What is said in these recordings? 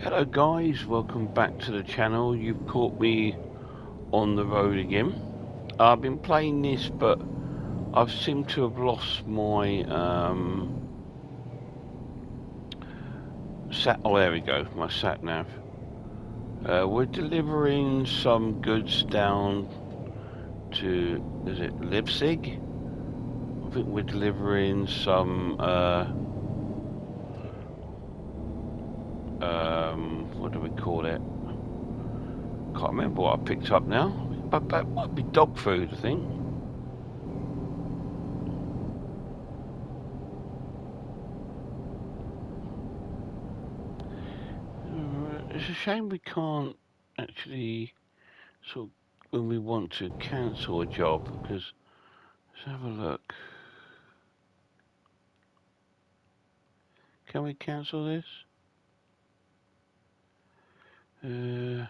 Hello guys, welcome back to the channel. You've caught me on the road again. I've been playing this, but I've seemed to have lost my oh, there we go, my sat nav. We're delivering some goods down to, is it Leipzig? I think we're delivering some what do we call it? Can't remember what I picked up now. But that might be dog food, I think. It's a shame we can't actually sort of, when we want to cancel a job, because let's have a look. Can we cancel this? I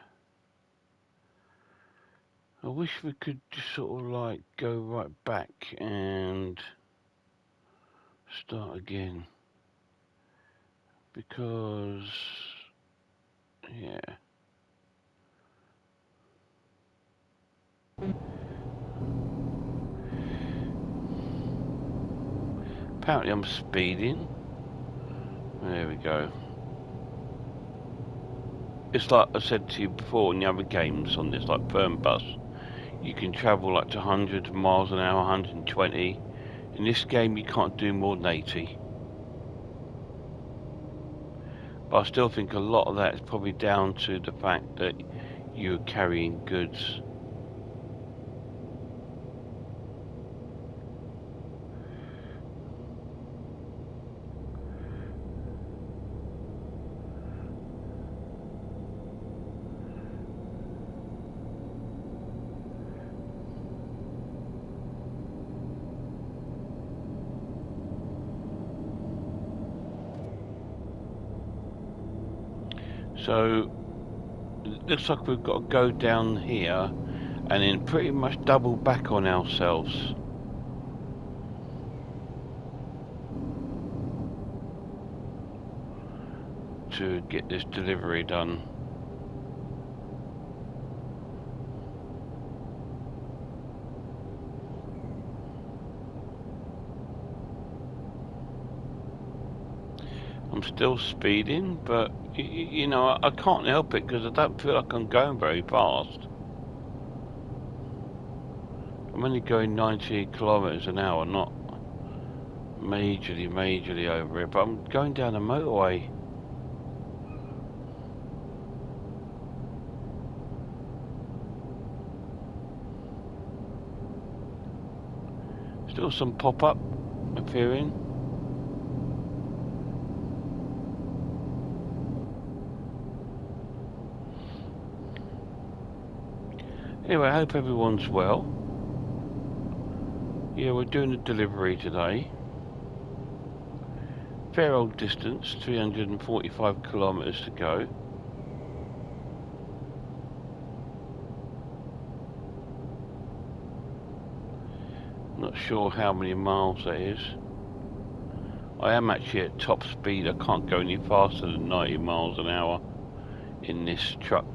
wish we could just sort of like go right back and start again, because yeah. Apparently I'm speeding. There we go. It's like I said to you before in the other games on this, like Fernbus. You can travel like to 100 miles an hour, 120. In this game you can't do more than 80. But I still think a lot of that is probably down to the fact that you're carrying goods. So it looks like we've got to go down here and then pretty much double back on ourselves to get this delivery done. I'm still speeding, but you know, I can't help it because I don't feel like I'm going very fast. I'm only going 90 kilometers an hour, not majorly over it, but I'm going down a motorway. Still some pop-up appearing. Anyway, I hope everyone's well. Yeah, we're doing a delivery today. Fair old distance, 345 kilometers to go. Not sure how many miles that is. I am actually at top speed. I can't go any faster than 90 miles an hour in this truck.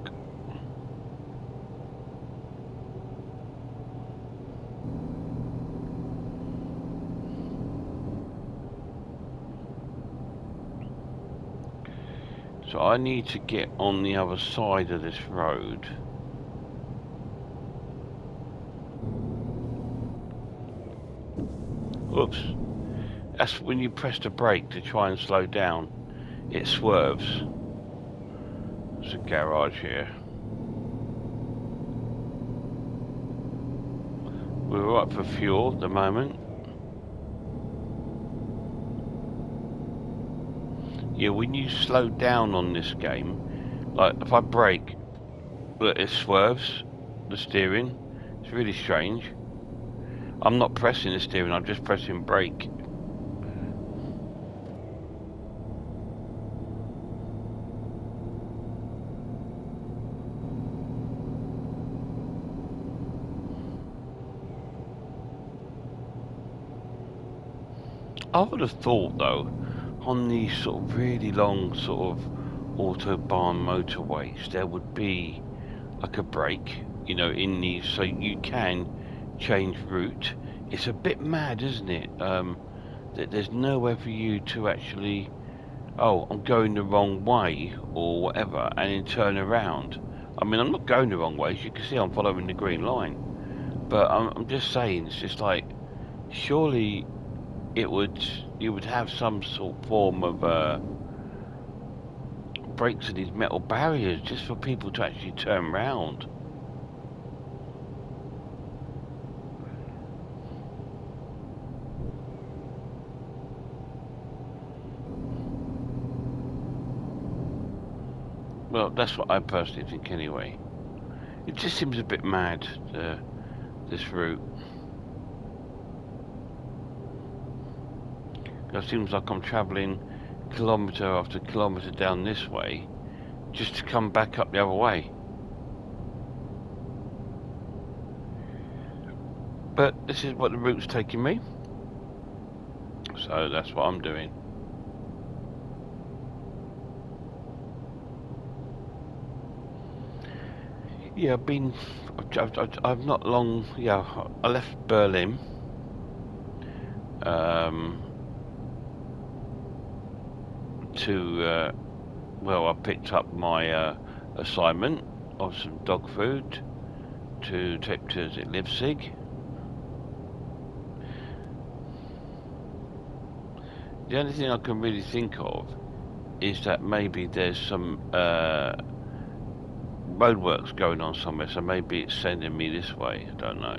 So I need to get on the other side of this road. Oops. That's when you press the brake to try and slow down. It swerves. There's a garage here. We're up for fuel at the moment. Yeah, when you slow down on this game, like if I brake, look, it swerves the steering. It's really strange. I'm not pressing the steering, I'm just pressing brake. I would have thought though, on these sort of really long sort of autobahn motorways, there would be like a break, you know, in these, so you can change route. It's a bit mad, isn't it? That there's nowhere for you to actually, oh, I'm going the wrong way or whatever, and then turn around. I mean, I'm not going the wrong way. As you can see, I'm following the green line. But I'm just saying, it's just like, surely you would have some sort of form of breaks in these metal barriers just for people to actually turn round. Well, that's what I personally think anyway. It just seems a bit mad, this route. It seems like I'm travelling kilometre after kilometre down this way just to come back up the other way. But this is what the route's taking me, so that's what I'm doing. Yeah, I've not long, yeah, I left Berlin, well, I picked up my assignment of some dog food to take to Leipzig. The only thing I can really think of is that maybe there's some roadworks going on somewhere, so maybe it's sending me this way. I don't know.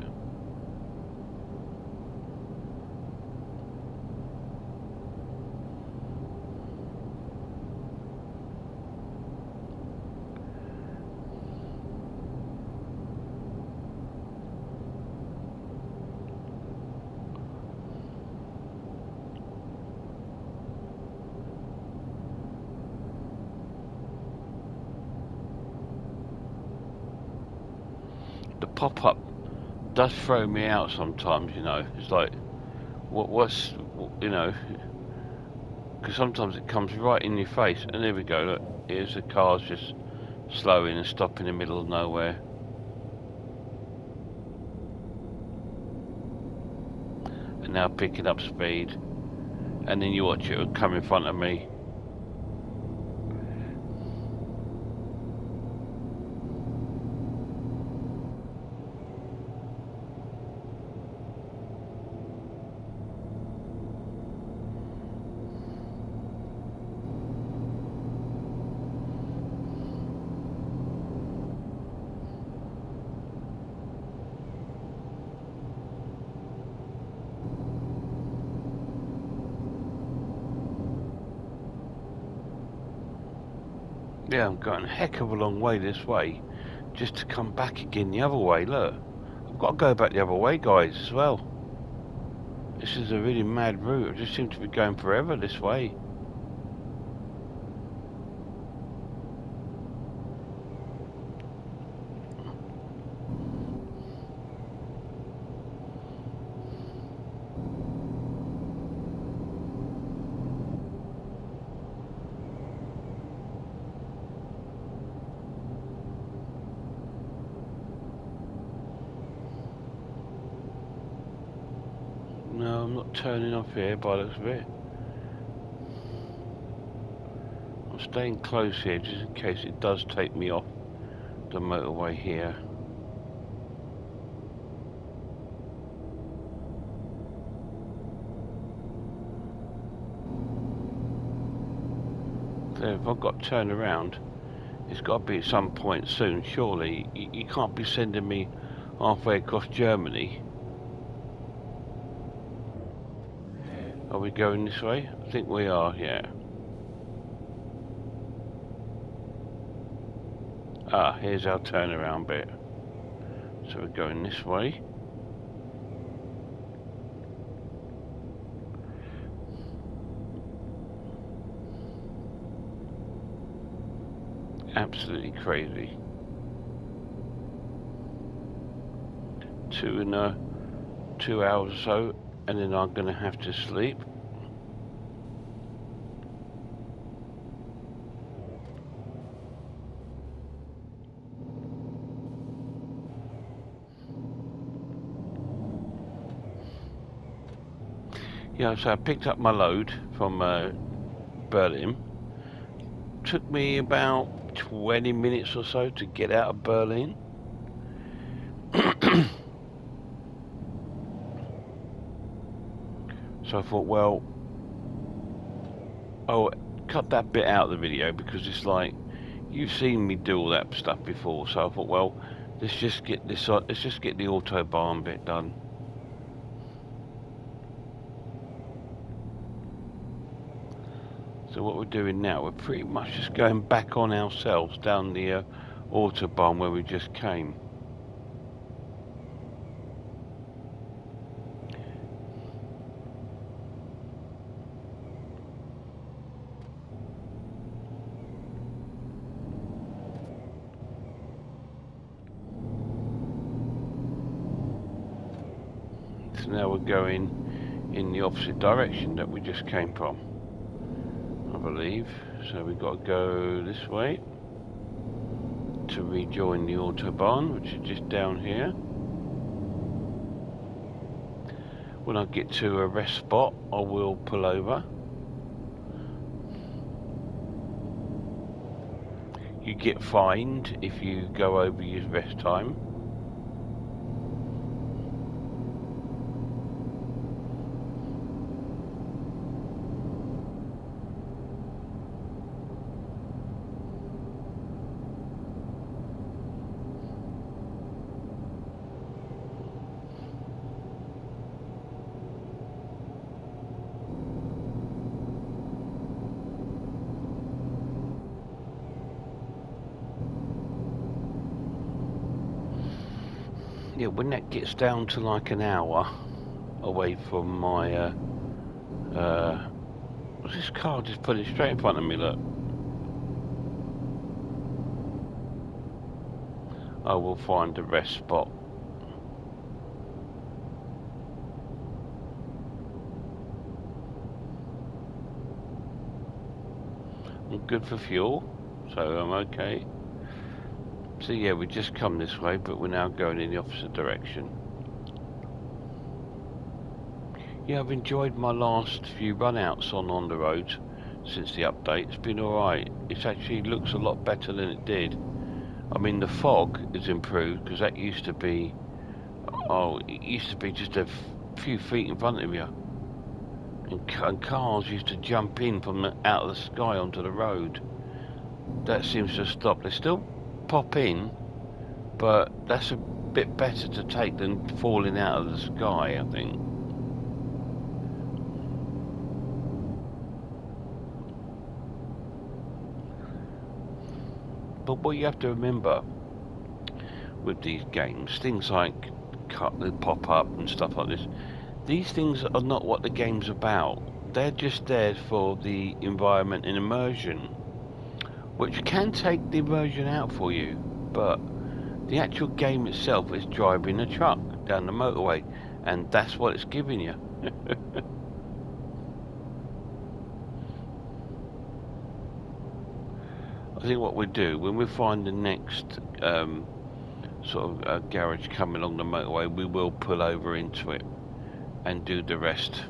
The pop-up does throw me out sometimes, you know. It's like, what's, you know, because sometimes it comes right in your face, and there we go, look, here's the cars just slowing and stopping in the middle of nowhere. And now picking up speed, and then you watch it come in front of me. Yeah, I'm going a heck of a long way this way, just to come back again the other way. Look, I've got to go back the other way, guys, as well. This is a really mad route. I just seem to be going forever this way. No, I'm not turning off here by the looks of it. I'm staying close here just in case it does take me off the motorway here. So if I've got to turn around, it's got to be at some point soon, surely. You can't be sending me halfway across Germany. Are we going this way? I think we are, yeah. Ah, here's our turnaround bit. So we're going this way. Absolutely crazy. 2 hours or so, and then I'm gonna have to sleep. Yeah, so I picked up my load from Berlin. Took me about 20 minutes or so to get out of Berlin. So I thought, well, I'll cut that bit out of the video because it's like, you've seen me do all that stuff before. So I thought, well, let's just get the Autobahn bit done. So what we're doing now, we're pretty much just going back on ourselves down the Autobahn where we just came. So now we're going in the opposite direction that we just came from, I believe. So we've got to go this way to rejoin the Autobahn, which is just down here. When I get to a rest spot, I will pull over. You get fined if you go over your rest time. Yeah, when that gets down to like an hour away from my this car just put it straight in front of me, look. I will find a rest spot. I'm good for fuel, so I'm okay. So yeah, we just come this way, but we're now going in the opposite direction. Yeah, I've enjoyed my last few run-outs on the road since the update. It's been alright. It actually looks a lot better than it did. I mean, the fog is improved because that used to be, oh, it used to be just a few feet in front of you. And cars used to jump in from out of the sky onto the road. That seems to have stopped. They still pop in, but that's a bit better to take than falling out of the sky, I think. But what you have to remember with these games, things like pop up and stuff like this, these things are not what the game's about. They're just there for the environment and immersion, which can take the immersion out for you, but the actual game itself is driving a truck down the motorway, and that's what it's giving you. I think what we do, when we find the next sort of garage coming along the motorway, we will pull over into it and do the rest.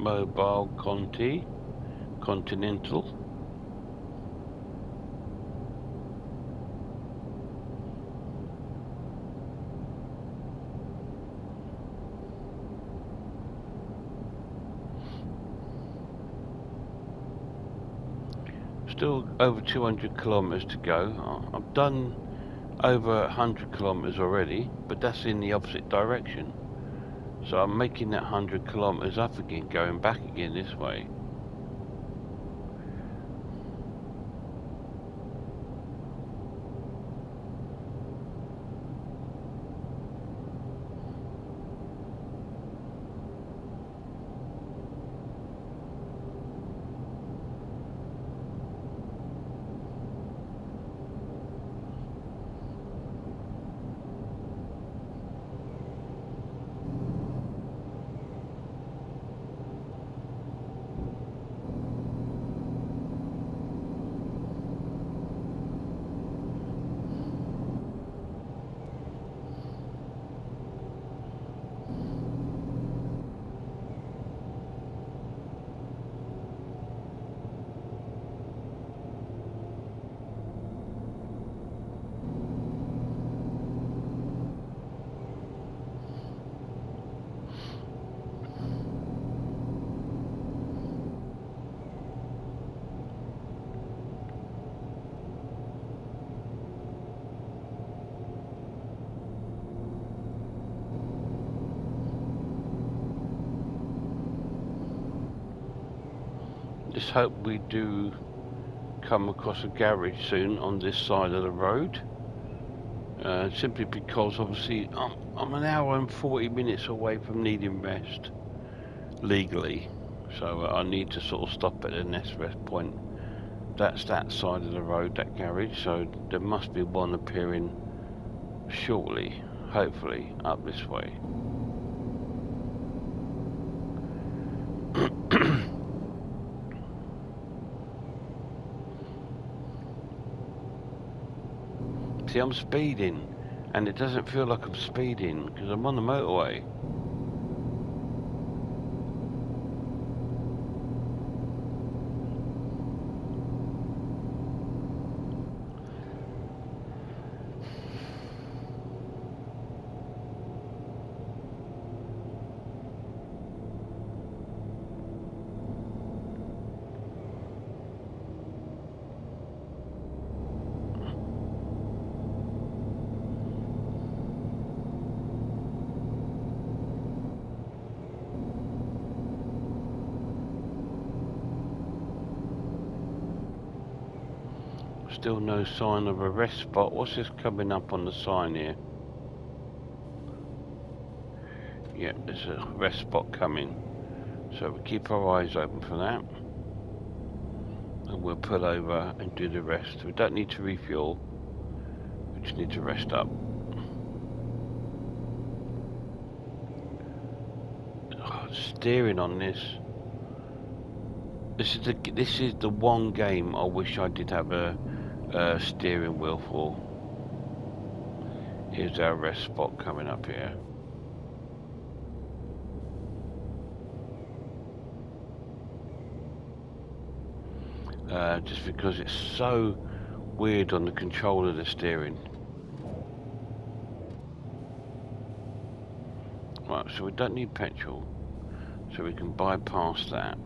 Mobile Conti Continental. Still over 200 kilometers to go. I've done over 100 kilometers already, but that's in the opposite direction. So I'm making that 100 kilometers up again, going back again this way. Let's hope we do come across a garage soon on this side of the road. Simply because obviously I'm an hour and 40 minutes away from needing rest legally, so I need to sort of stop at the next rest point. That's that side of the road, that garage, so there must be one appearing shortly, hopefully up this way. See, I'm speeding, and it doesn't feel like I'm speeding because I'm on the motorway. Still no sign of a rest spot. What's this coming up on the sign here? Yeah, there's a rest spot coming. So we keep our eyes open for that. And we'll pull over and do the rest. We don't need to refuel. We just need to rest up. Oh, steering on this. This is the one game I wish I did have a steering wheel for. Here's our rest spot coming up here. Just because it's so weird on the control of the steering. Right, so we don't need petrol, so we can bypass that.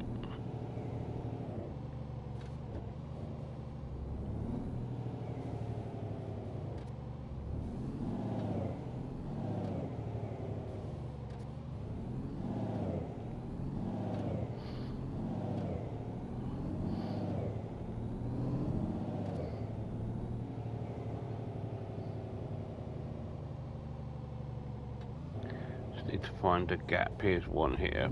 Just need to find a gap. Here's one here.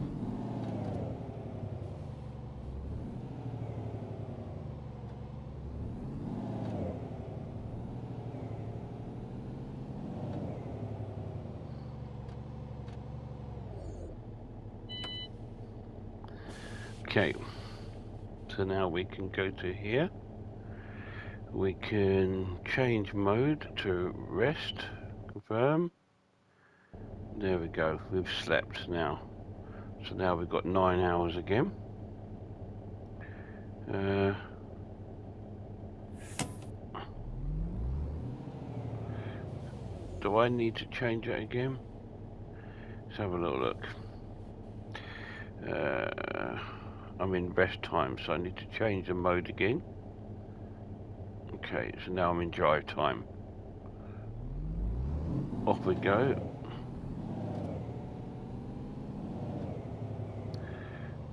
Okay, so now we can go to here. We can change mode to rest, confirm. There we go, we've slept now. So now we've got 9 hours again. Do I need to change it again? Let's have a little look. I'm in rest time, so I need to change the mode again. Okay, so now I'm in drive time. Off we go.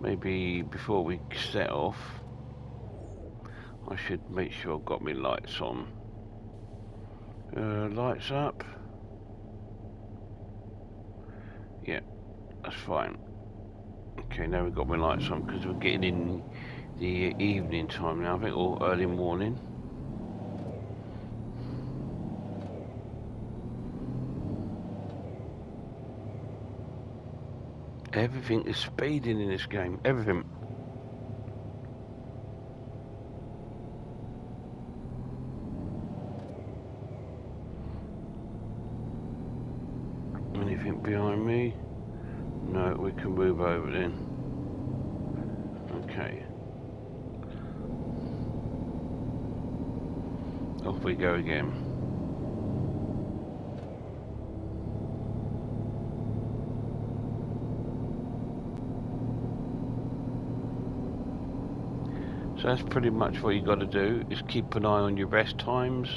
Maybe before we set off, I should make sure I've got my lights on. Lights up. Yeah, that's fine. Okay, now we've got my lights on because we're getting in the evening time now, I think, or early morning. Everything is speeding in this game, everything. Anything behind me? No, we can move over then. Okay. Off we go again. So that's pretty much what you got to do, is keep an eye on your rest times,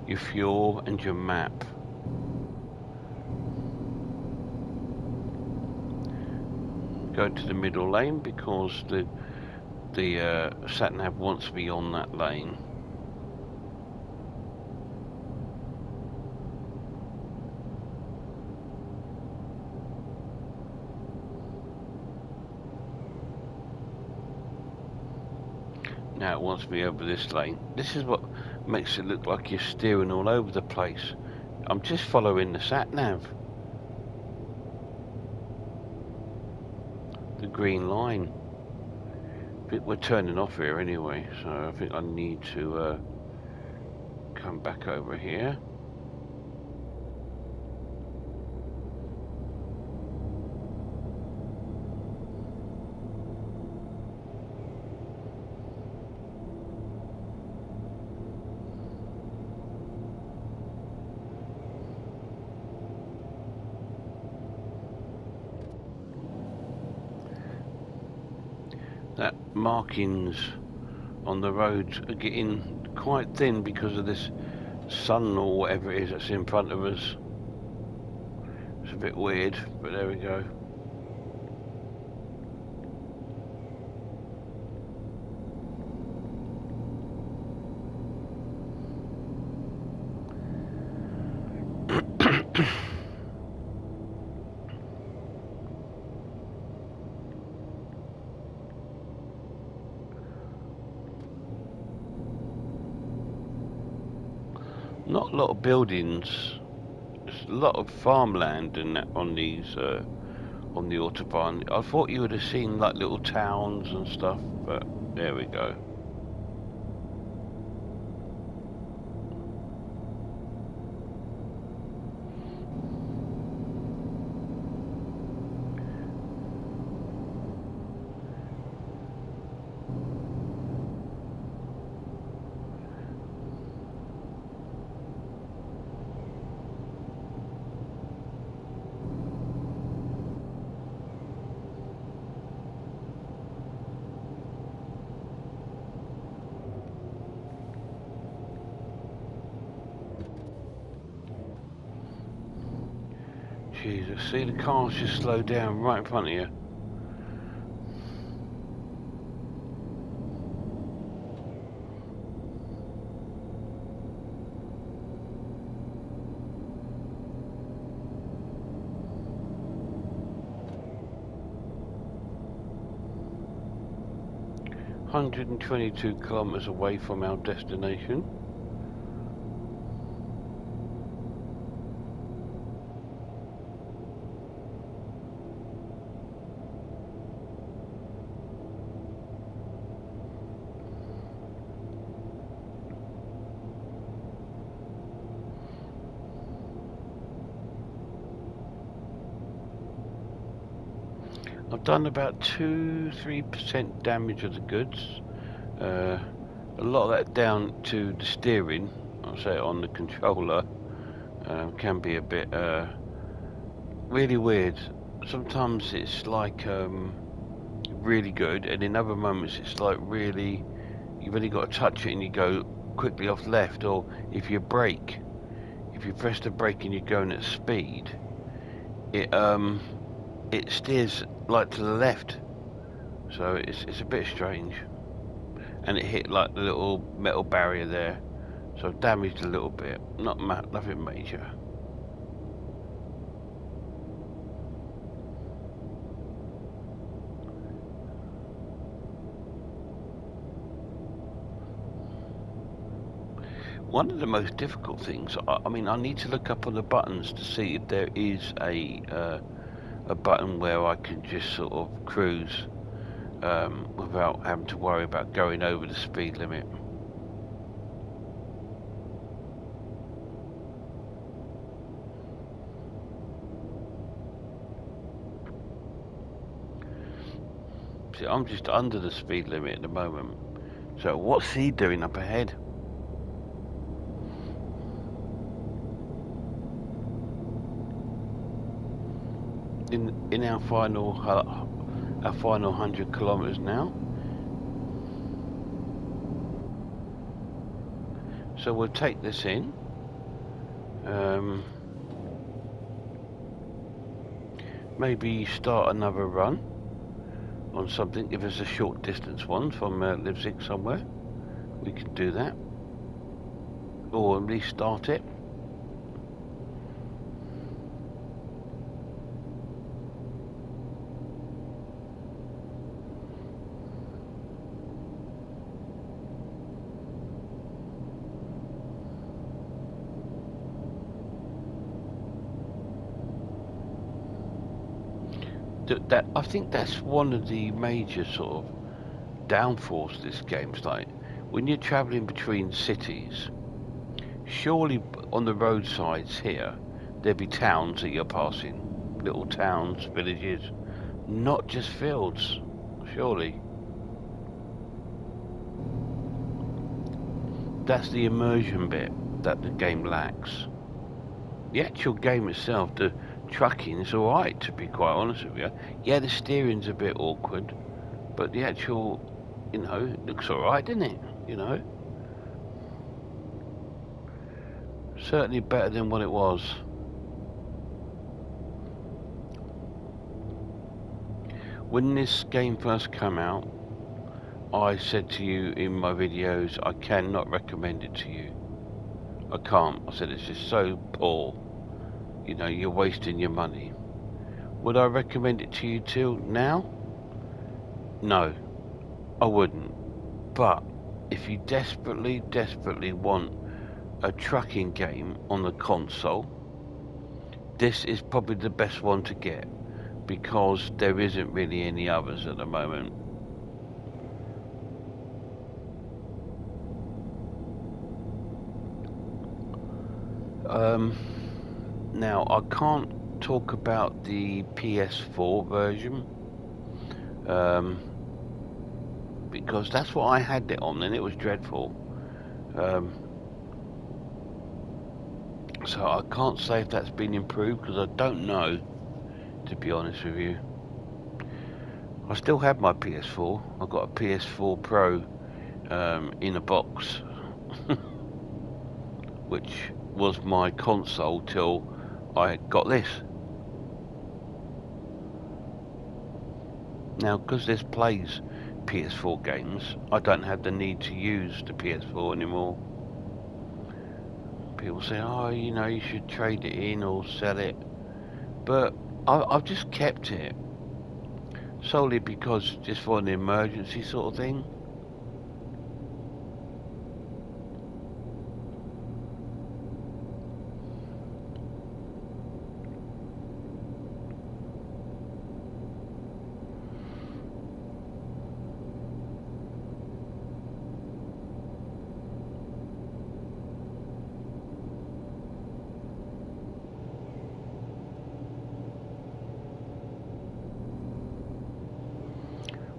your fuel and your map. Go to the middle lane because the sat-nav wants me on that lane. Now it wants me over this lane. This is what makes it look like you're steering all over the place. I'm just following the sat-nav. The green line. But we're turning off here anyway, so I think I need to come back over here. That markings on the roads are getting quite thin because of this sun or whatever it is that's in front of us. It's a bit weird, but there we go. Not a lot of buildings. There's a lot of farmland and that on these on the autobahn. I thought you would have seen like little towns and stuff, but there we go. Jesus, see the cars just slow down right in front of you. ...122 kilometers away from our destination. I've done about 2-3% damage of the goods. A lot of that down to the steering. I'll say on the controller can be a bit really weird. Sometimes it's like really good, and in other moments it's like really you've only got to touch it and you go quickly off left. Or if you brake, if you press the brake and you're going at speed, it steers like to the left, so it's a bit strange. And it hit like the little metal barrier there, so damaged a little bit, nothing major. One of the most difficult things, I mean, I need to look up on the buttons to see if there is a button where I can just sort of cruise without having to worry about going over the speed limit. See, I'm just under the speed limit at the moment. So what's he doing up ahead? In our final 100 kilometers now. So we'll take this in. Maybe start another run on something. If it's a short distance one from Leipzig somewhere, we can do that, or restart it. That I think that's one of the major sort of downfalls of this game. It's like when you're travelling between cities, surely on the roadsides here there'd be towns that you're passing, little towns, villages, not just fields, surely. That's the immersion bit that the game lacks. The actual game itself, the trucking is alright, to be quite honest with you. Yeah, the steering's a bit awkward, but the actual, it looks alright, doesn't it? Certainly better than what it was. When this game first came out, I said to you in my videos, I cannot recommend it to you. I can't. I said it's just so poor. You're wasting your money. Would I recommend it to you till now? No, I wouldn't. But if you desperately, desperately want a trucking game on the console, this is probably the best one to get, because there isn't really any others at the moment. Now I can't talk about the PS4 version, because that's what I had it on and it was dreadful. So I can't say if that's been improved, because I don't know, to be honest with you. I still have my PS4. I've got a PS4 Pro in a box, which was my console till I got this. Now, because this plays PS4 games, I don't have the need to use the PS4 anymore. People say, oh, you should trade it in or sell it. But I've just kept it, solely because just for an emergency sort of thing.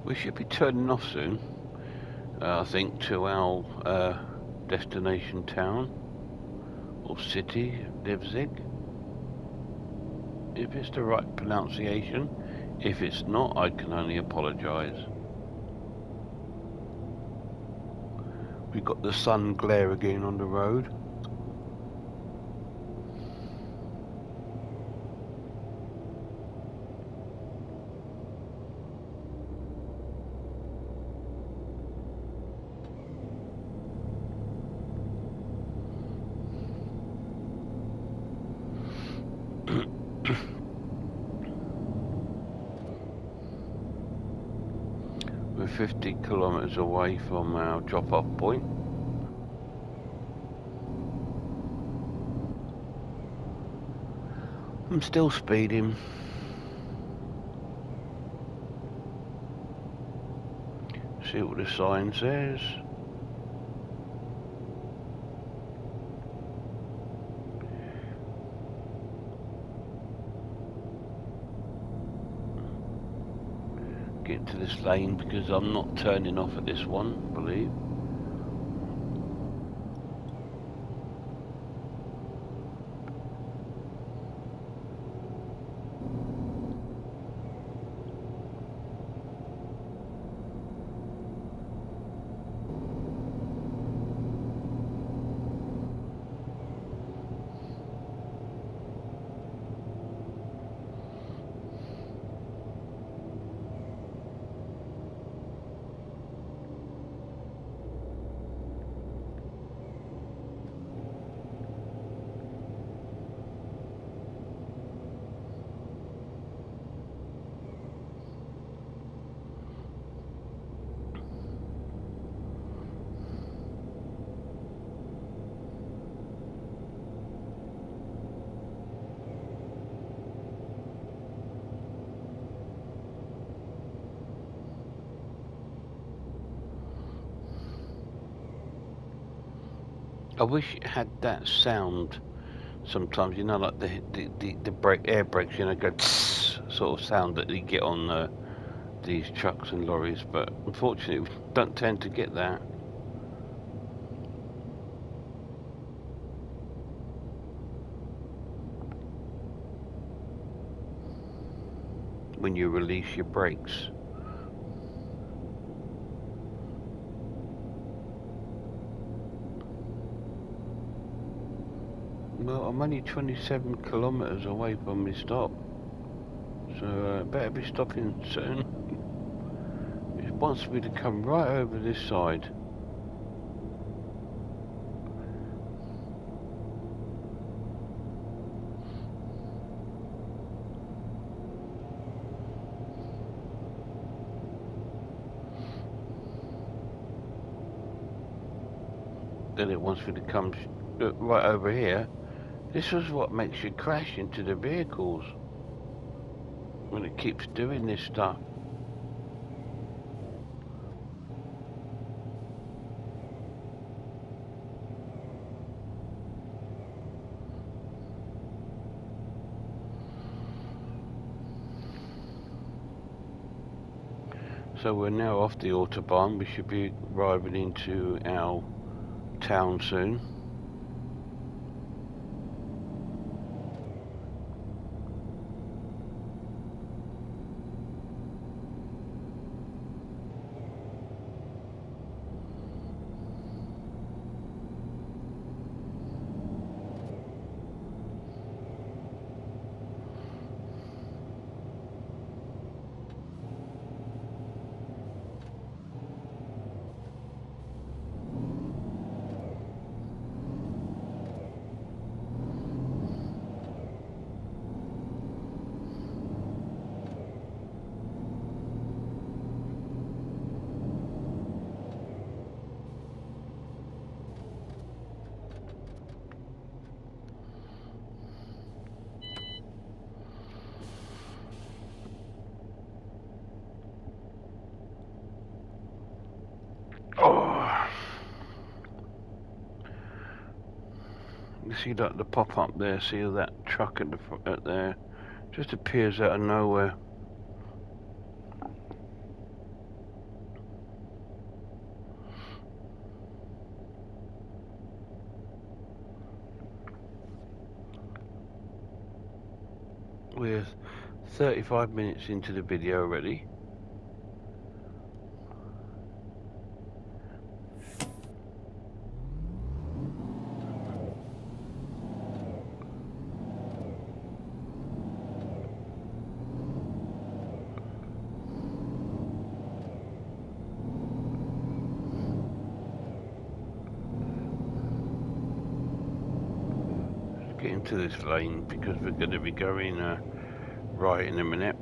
We should be turning off soon, I think, to our destination town or city, Leipzig. If it's the right pronunciation. If it's not, I can only apologise. We've got the sun glare again on the road. We're 50 kilometres away from our drop-off point. I'm still speeding. See what the sign says. Get into this lane because I'm not turning off at this one, I believe. I wish it had that sound sometimes, you know, like the air brakes, you know, go tss, sort of sound that you get on these trucks and lorries, but unfortunately we don't tend to get that. When you release your brakes. Well, I'm only 27 kilometers away from my stop, so better be stopping soon. It wants me to come right over this side. Then it wants me to come right over here. This is what makes you crash into the vehicles, when it keeps doing this stuff. So we're now off the Autobahn. We should be arriving into our town soon. Oh, you see that the pop up there? See that truck at the front there? Just appears out of nowhere. We're 35 minutes into the video already. Let's get into this lane because we're going to be going right in a minute.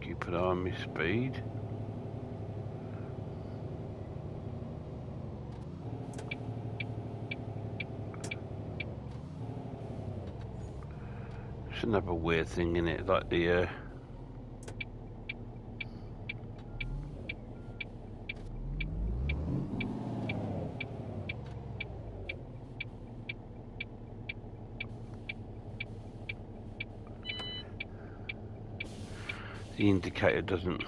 Keep an eye on my speed. It's another weird thing in it, like the indicator doesn't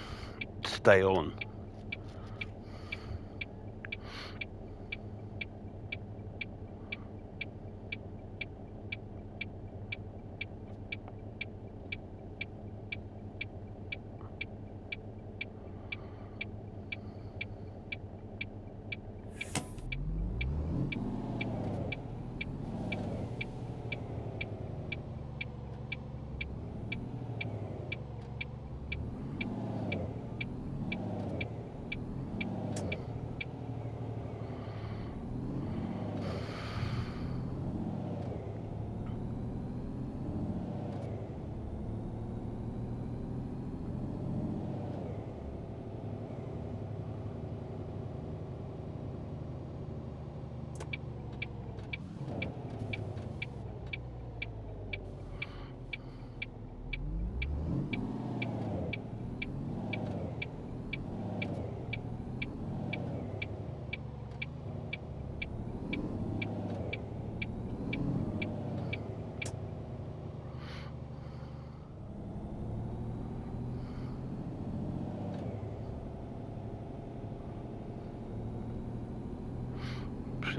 stay on.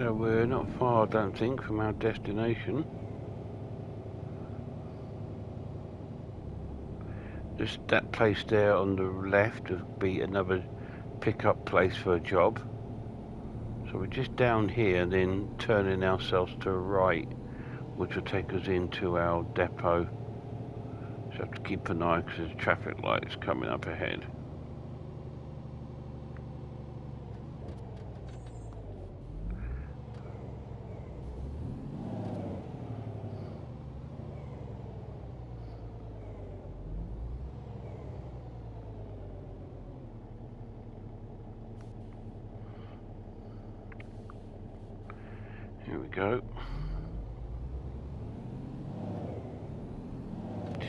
So we're not far, I don't think, from our destination. Just that place there on the left would be another pick-up place for a job. So we're just down here and then turning ourselves to the right, which will take us into our depot. So have to keep an eye because there's traffic lights coming up ahead. Here we go.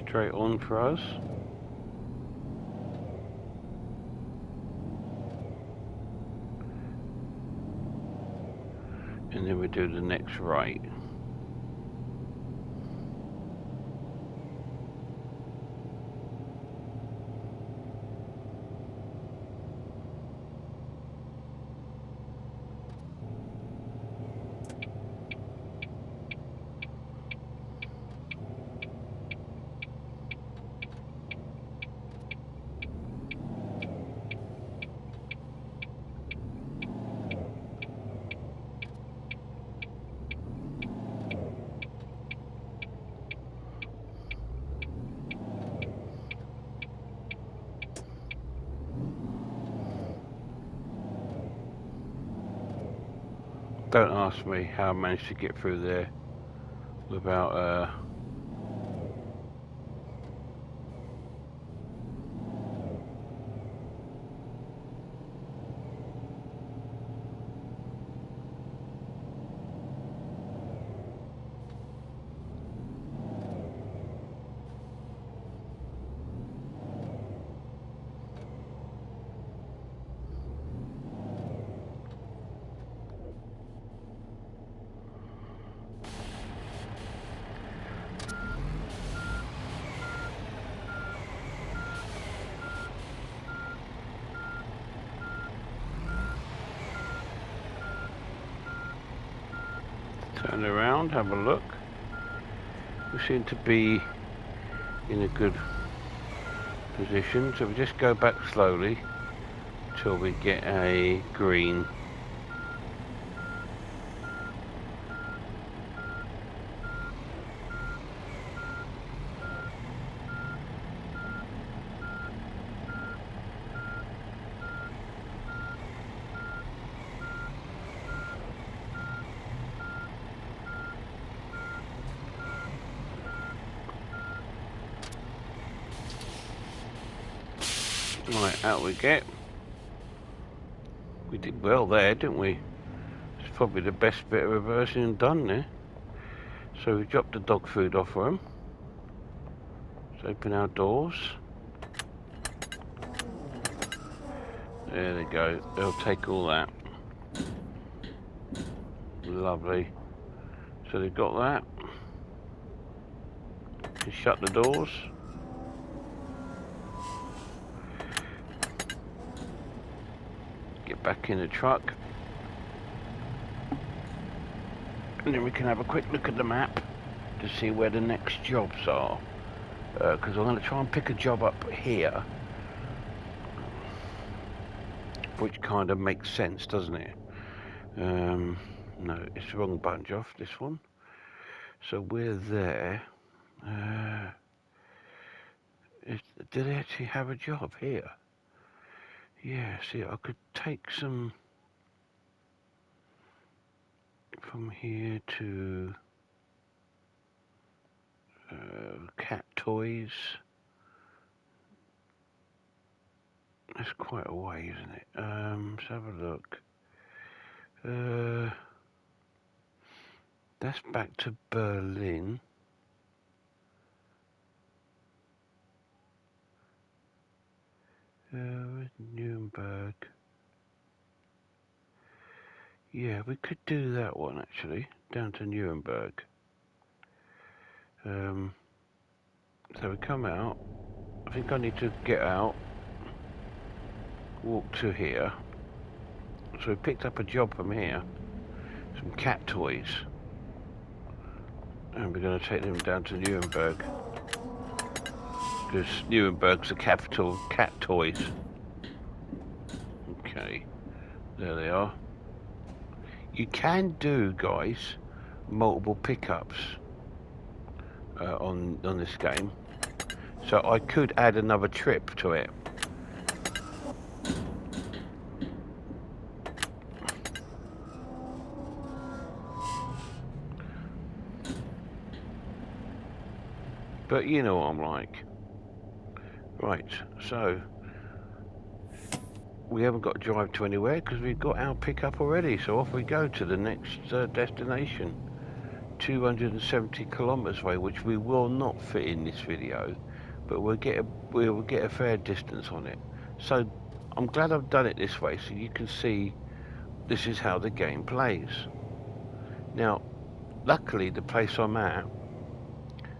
Straight on for us. And then we do the next right. Don't ask me how I managed to get through there without turn around, have a look. We seem to be in a good position, so we just go back slowly till we get a green. Right, out we get. We did well there, didn't we? It's probably the best bit of reversing done there. So we dropped the dog food off for them. Let's open our doors. There they go. They'll take all that. Lovely. So they've got that. Just shut the doors. Get back in the truck. And then we can have a quick look at the map to see where the next jobs are. Because I'm going to try and pick a job up here. Which kind of makes sense, doesn't it? No, it's the wrong bunch off, this one. So we're there. Do they actually have a job here? Yeah, see, I could take some from here to cat toys. That's quite a way, isn't it? Let's have a look. That's back to Berlin. Where's Nuremberg? Yeah, we could do that one actually, down to Nuremberg. So we come out. I think I need to get out, walk to here. So we picked up a job from here. some cat toys. And we're going to take them down to Nuremberg. Because Nuremberg's the capital of cat toys. Okay, there they are. You can do, guys, multiple pickups on this game. So I could add another trip to it. But you know what I'm like. Right, so we haven't got to drive to anywhere because we've got our pickup already. So off we go to the next destination. 270 kilometers away, which we will not fit in this video, but we'll get a fair distance on it. So I'm glad I've done it this way, so you can see this is how the game plays. Now, luckily, the place I'm at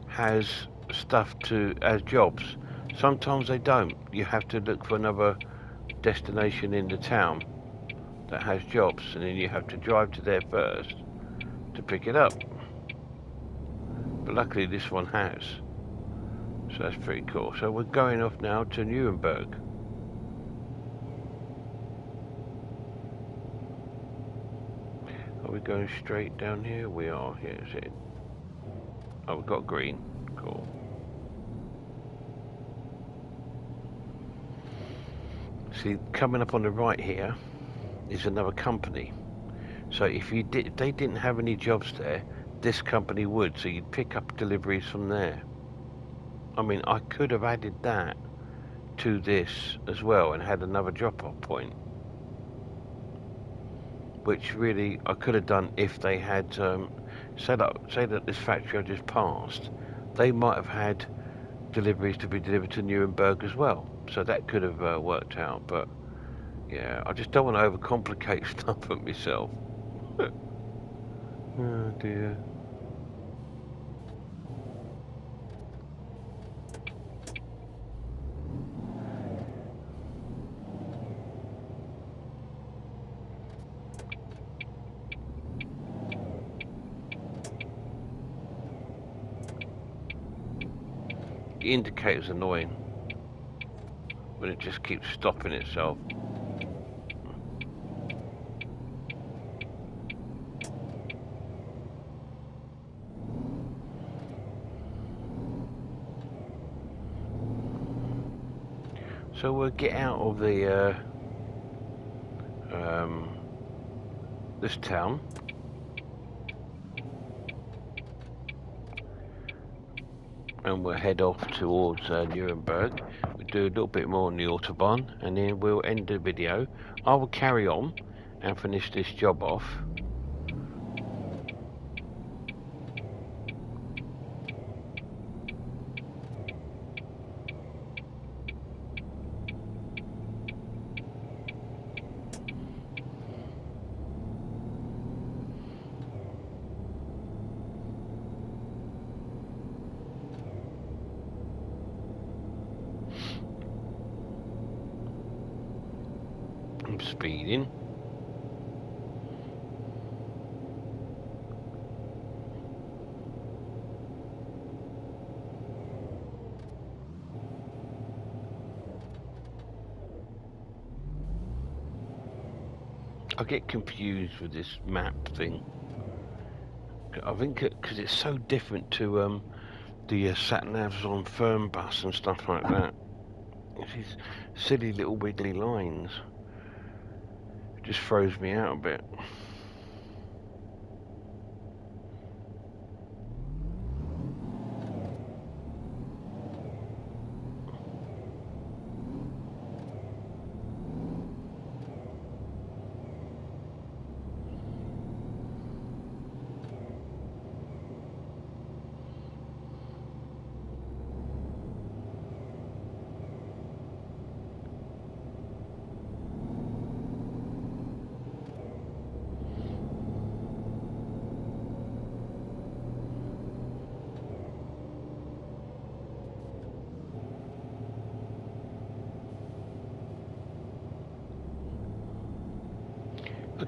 has stuff as jobs. Sometimes they don't. You have to look for another destination in the town that has jobs, and then you have to drive to there first to pick it up. But luckily this one has, so that's pretty cool. So we're going off now to Nuremberg. Are we going straight down here? We are. Here's it. Oh, we've got green. Cool. See, coming up on the right here is another company. So if they didn't have any jobs there, this company would. So you'd pick up deliveries from there. I mean, I could have added that to this as well and had another drop-off point, which really I could have done if they had say that this factory I just passed, they might have had deliveries to be delivered to Nuremberg as well, so that could have worked out. But yeah, I just don't want to overcomplicate stuff for myself. Oh dear. The indicator's annoying when it just keeps stopping itself. So we'll get out of the this town. And we'll head off towards Nuremberg. We'll do a little bit more on the Autobahn, and then we'll end the video. I will carry on and finish this job off. I'm speeding. I get confused with this map thing. I think because it's so different to the sat-navs on Fernbus and stuff like that. It's these silly little wiggly lines. It just throws me out a bit.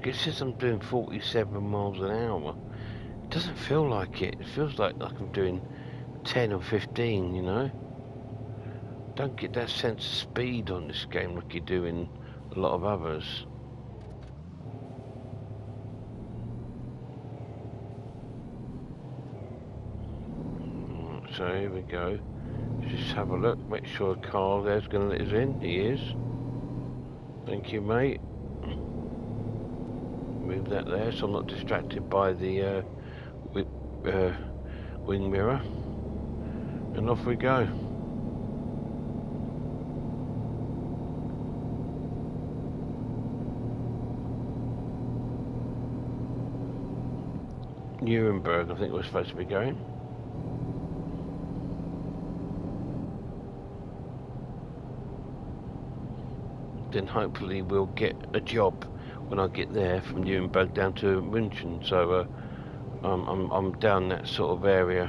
Look, it says I'm doing 47 miles an hour. It doesn't feel like it. It feels like I'm doing 10 or 15, you know? Don't get that sense of speed on this game like you do in a lot of others. So here we go. Just have a look, make sure the car there's going to let us in. He is. Thank you, mate. Move that there so I'm not distracted by the wing mirror. And off we go. Nuremberg, I think we're supposed to be going. Then hopefully we'll get a job when I get there from Nuremberg down to München. So I'm down that sort of area.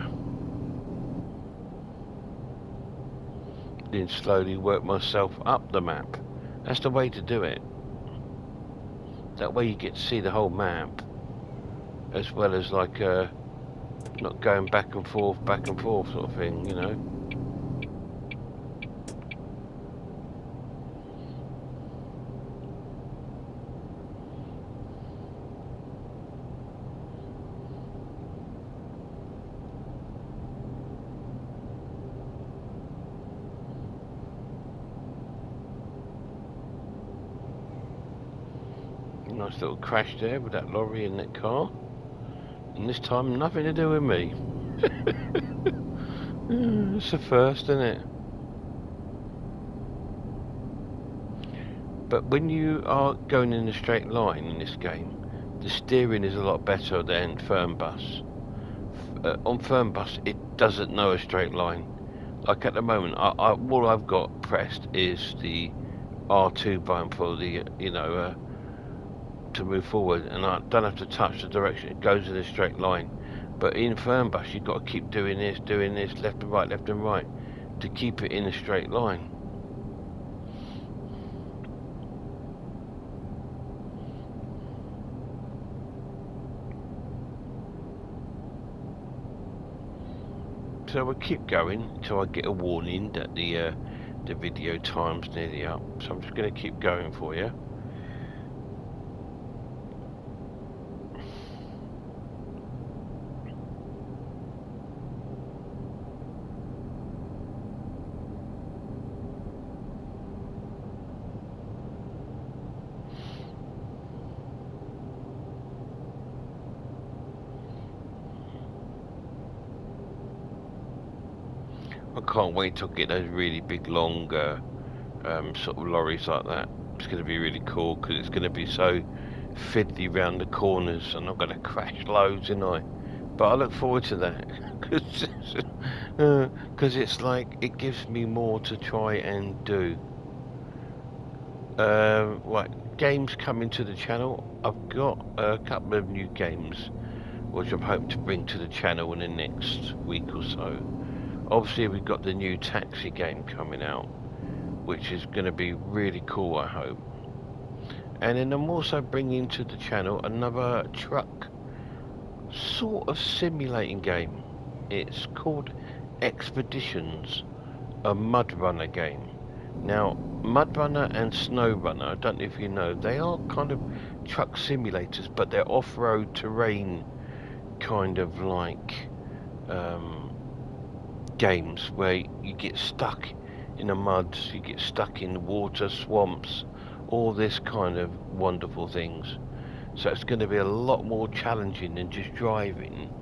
Then slowly work myself up the map. That's the way to do it. That way you get to see the whole map, as well as like not going back and forth sort of thing, you know. Nice little crash there with that lorry and that car. And this time nothing to do with me. It's the first, isn't it? But when you are going in a straight line in this game, the steering is a lot better than Fernbus. On Fernbus, it doesn't know a straight line. Like at the moment, all I've got pressed is the R2 button for the, you know, to move forward, and I don't have to touch the direction. It goes in a straight line. But in Fernbus, you've got to keep doing this, left and right, to keep it in a straight line. So we'll keep going until I get a warning that the video time's nearly up. So I'm just going to keep going for you. I can't wait to get those really big, long sort of lorries like that. It's going to be really cool because it's going to be so fiddly round the corners, and I'm going to crash loads, and But I look forward to that because it's like it gives me more to try and do. Right, games coming to the channel. I've got a couple of new games which I'm hoping to bring to the channel in the next week or so. Obviously, we've got the new taxi game coming out, which is going to be really cool, I hope. And then I'm also bringing to the channel another truck sort of simulating game. It's called Expeditions, a Mud Runner game. Now, Mud Runner and Snow Runner, I don't know if you know, they are kind of truck simulators, but they're off-road terrain kind of like games where you get stuck in the mud, you get stuck in water, swamps, all this kind of wonderful things. So it's going to be a lot more challenging than just driving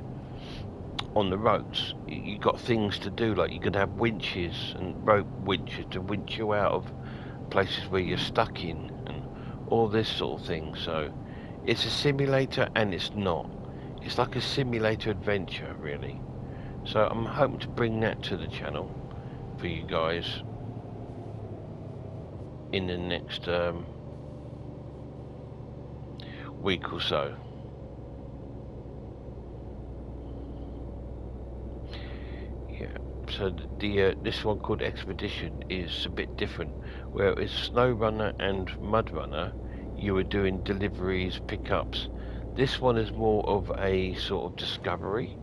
on the roads. You got things to do, like you could have winches and rope winches to winch you out of places where you're stuck in, and all this sort of thing. So it's a simulator, and it's not. It's like a simulator adventure, really. So I'm hoping to bring that to the channel for you guys in the next week or so. Yeah. So the this one called Expedition is a bit different. Where it's Snow Runner and Mud Runner, you were doing deliveries, pickups. This one is more of a sort of discovery.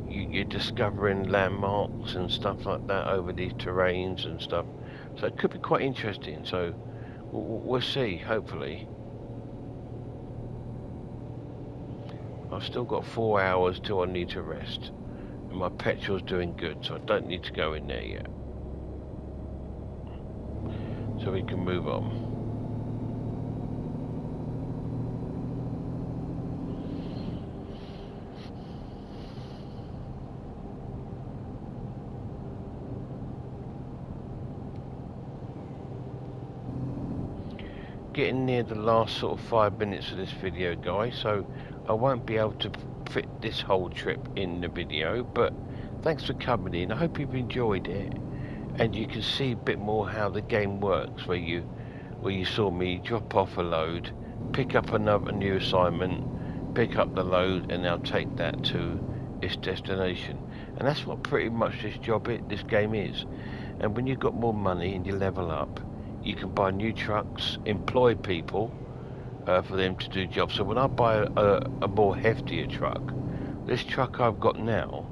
You're discovering landmarks and stuff like that over these terrains and stuff. So it could be quite interesting. So we'll see, hopefully. I've still got 4 hours till I need to rest. And my petrol's doing good, so I don't need to go in there yet. So we can move on. Getting near the last sort of 5 minutes of this video, guys, so I won't be able to fit this whole trip in the video, but thanks for coming in. I hope you've enjoyed it, and you can see a bit more how the game works, where you saw me drop off a load, pick up a new assignment, pick up the load, and now take that to its destination. And that's what pretty much this game is. And when you've got more money and you level up, you can buy new trucks, employ people for them to do jobs. So when I buy a more heftier truck, this truck I've got now,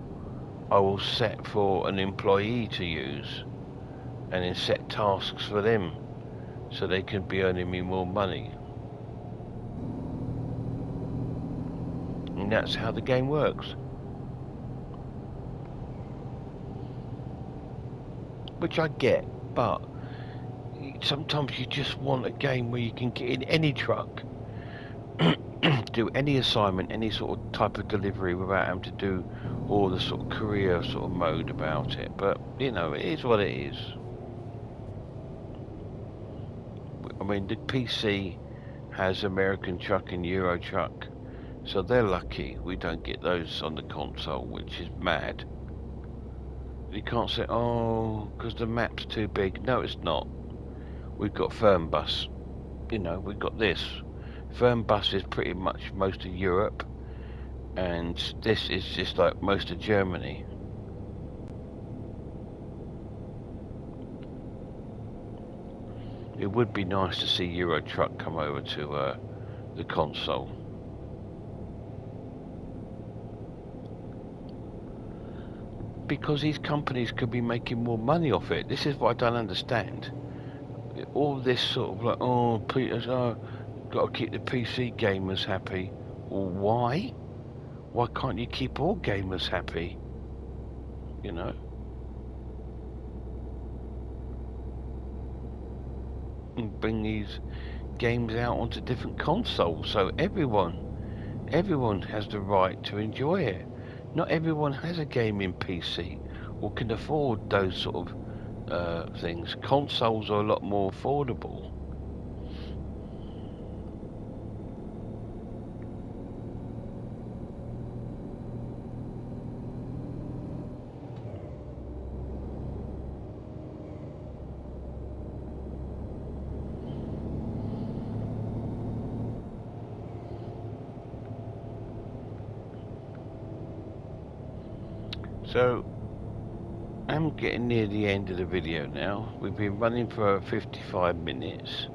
I will set for an employee to use, and then set tasks for them, so they can be earning me more money. And that's how the game works. Which I get, but sometimes you just want a game where you can get in any truck, do any assignment, any sort of type of delivery without having to do all the sort of career sort of mode about it. But, you know, it is what it is. I mean, the PC has American Truck and Euro Truck, so they're lucky we don't get those on the console, which is mad. You can't say, oh, because the map's too big. No, it's not. We've got Fernbus. You know, we've got this. Fernbus is pretty much most of Europe, and this is just like most of Germany. It would be nice to see Euro Truck come over to the console. Because these companies could be making more money off it. This is what I don't understand. All this sort of like, oh, got to keep the PC gamers happy. Well, why? Why can't you keep all gamers happy? You know? And bring these games out onto different consoles, so everyone has the right to enjoy it. Not everyone has a gaming PC or can afford those sort of things. Consoles are a lot more affordable. So, I'm getting near the end of the video now. We've been running for 55 minutes.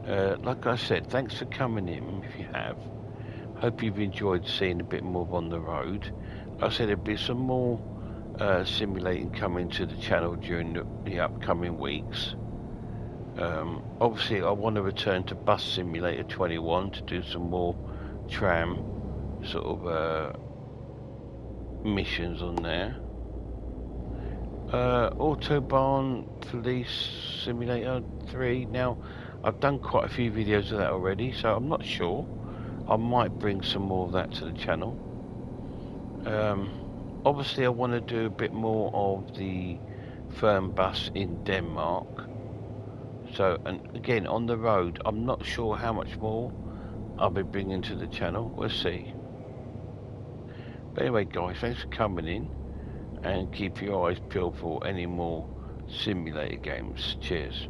Like I said, thanks for coming in if you have. Hope you've enjoyed seeing a bit more on the road. Like I said, there'll be some more simulating coming to the channel during the upcoming weeks. Obviously, I want to return to Bus Simulator 21 to do some more tram sort of missions on there. Autobahn Police Simulator 3. Now, I've done quite a few videos of that already, so I'm not sure. I might bring some more of that to the channel. Obviously, I want to do a bit more of the Fernbus in Denmark. So, and again, on the road, I'm not sure how much more I'll be bringing to the channel. We'll see. But anyway, guys, thanks for coming in, and keep your eyes peeled for any more simulator games. Cheers.